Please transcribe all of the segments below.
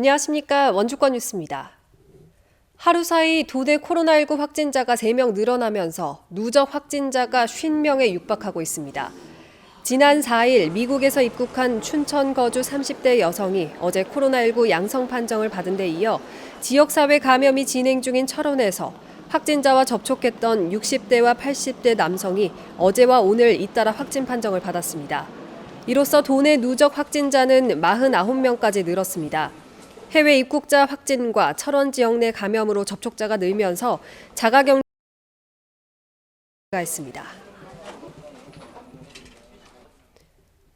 안녕하십니까. 원주권 뉴스입니다. 하루 사이 도내 코로나19 확진자가 3명 늘어나면서 누적 확진자가 50명에 육박하고 있습니다. 지난 4일 미국에서 입국한 춘천 거주 30대 여성이 어제 코로나19 양성 판정을 받은 데 이어 지역사회 감염이 진행 중인 철원에서 확진자와 접촉했던 60대와 80대 남성이 어제와 오늘 잇따라 확진 판정을 받았습니다. 이로써 도내 누적 확진자는 49명까지 늘었습니다. 해외 입국자 확진과 철원 지역 내 감염으로 접촉자가 늘면서 자가격리가 있습니다.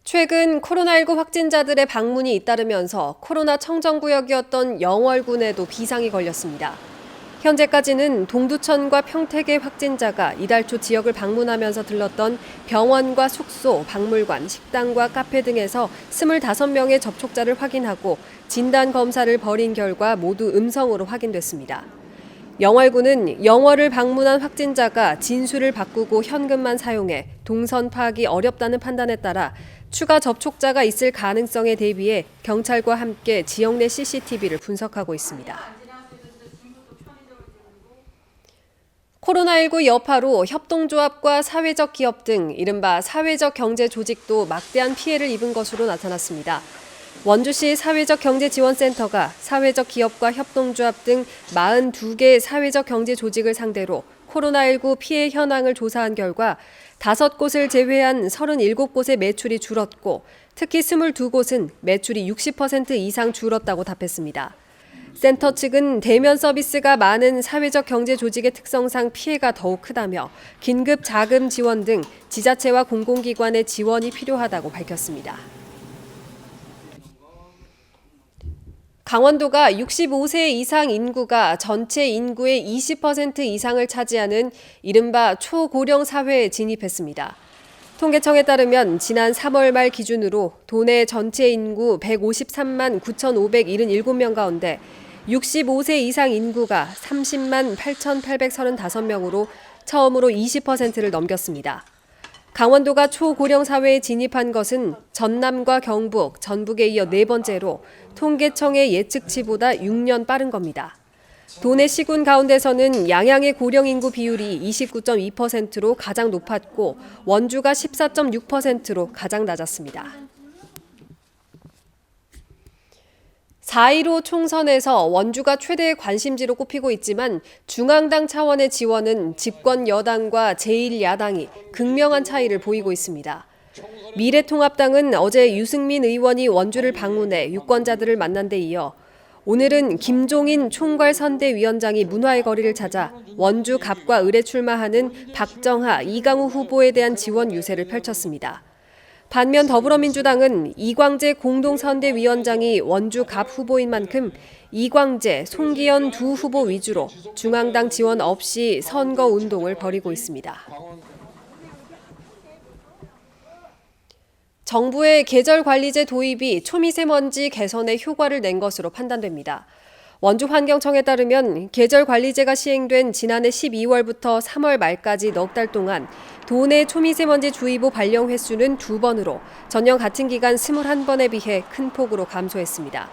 최근 코로나19 확진자들의 방문이 잇따르면서 코로나 청정구역이었던 영월군에도 비상이 걸렸습니다. 현재까지는 동두천과 평택의 확진자가 이달 초 지역을 방문하면서 들렀던 병원과 숙소, 박물관, 식당과 카페 등에서 25명의 접촉자를 확인하고 진단검사를 벌인 결과 모두 음성으로 확인됐습니다. 영월군은 영월을 방문한 확진자가 진술을 바꾸고 현금만 사용해 동선 파악이 어렵다는 판단에 따라 추가 접촉자가 있을 가능성에 대비해 경찰과 함께 지역 내 CCTV를 분석하고 있습니다. 코로나19 여파로 협동조합과 사회적 기업 등 이른바 사회적 경제 조직도 막대한 피해를 입은 것으로 나타났습니다. 원주시 사회적경제지원센터가 사회적 기업과 협동조합 등 42개 사회적 경제 조직을 상대로 코로나19 피해 현황을 조사한 결과 5곳을 제외한 37곳의 매출이 줄었고 특히 22곳은 매출이 60% 이상 줄었다고 답했습니다. 센터 측은 대면 서비스가 많은 사회적 경제 조직의 특성상 피해가 더욱 크다며 긴급 자금 지원 등 지자체와 공공기관의 지원이 필요하다고 밝혔습니다. 강원도가 65세 이상 인구가 전체 인구의 20% 이상을 차지하는 이른바 초고령 사회에 진입했습니다. 통계청에 따르면 지난 3월 말 기준으로 도내 전체 인구 153만 9,577명 가운데 65세 이상 인구가 30만 8,835명으로 처음으로 20%를 넘겼습니다. 강원도가 초고령 사회에 진입한 것은 전남과 경북, 전북에 이어 4번째로 통계청의 예측치보다 6년 빠른 겁니다. 도내 시군 가운데서는 양양의 고령 인구 비율이 29.2%로 가장 높았고 원주가 14.6%로 가장 낮았습니다. 4.15 총선에서 원주가 최대의 관심지로 꼽히고 있지만 중앙당 차원의 지원은 집권 여당과 제1야당이 극명한 차이를 보이고 있습니다. 미래통합당은 어제 유승민 의원이 원주를 방문해 유권자들을 만난 데 이어 오늘은 김종인 총괄선대위원장이 문화의 거리를 찾아 원주 갑과 을에 출마하는 박정하, 이강우 후보에 대한 지원 유세를 펼쳤습니다. 반면 더불어민주당은 이광재 공동선대위원장이 원주 갑 후보인 만큼 이광재, 송기현 두 후보 위주로 중앙당 지원 없이 선거 운동을 벌이고 있습니다. 정부의 계절관리제 도입이 초미세먼지 개선에 효과를 낸 것으로 판단됩니다. 원주환경청에 따르면 계절관리제가 시행된 지난해 12월부터 3월 말까지 넉 달 동안 도내 초미세먼지 주의보 발령 횟수는 2번으로 전년 같은 기간 21번에 비해 큰 폭으로 감소했습니다.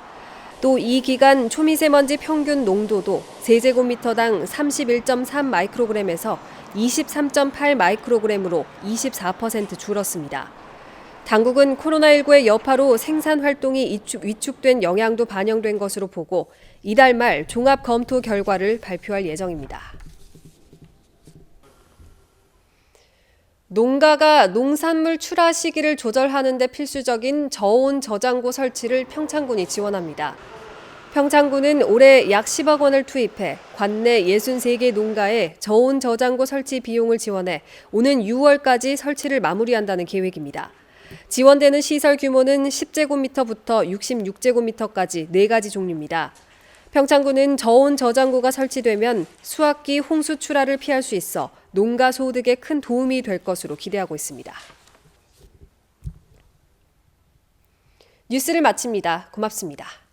또 이 기간 초미세먼지 평균 농도도 세제곱미터당 31.3 마이크로그램에서 23.8 마이크로그램으로 24% 줄었습니다. 당국은 코로나19의 여파로 생산 활동이 위축된 영향도 반영된 것으로 보고 이달 말 종합 검토 결과를 발표할 예정입니다. 농가가 농산물 출하 시기를 조절하는 데 필수적인 저온 저장고 설치를 평창군이 지원합니다. 평창군은 올해 약 10억 원을 투입해 관내 63개 농가에 저온 저장고 설치 비용을 지원해 오는 6월까지 설치를 마무리한다는 계획입니다. 지원되는 시설 규모는 10제곱미터부터 66제곱미터까지 4가지 종류입니다. 평창군은 저온 저장고가 설치되면 수확기 홍수 출하를 피할 수 있어 농가 소득에 큰 도움이 될 것으로 기대하고 있습니다. 뉴스를 마칩니다. 고맙습니다.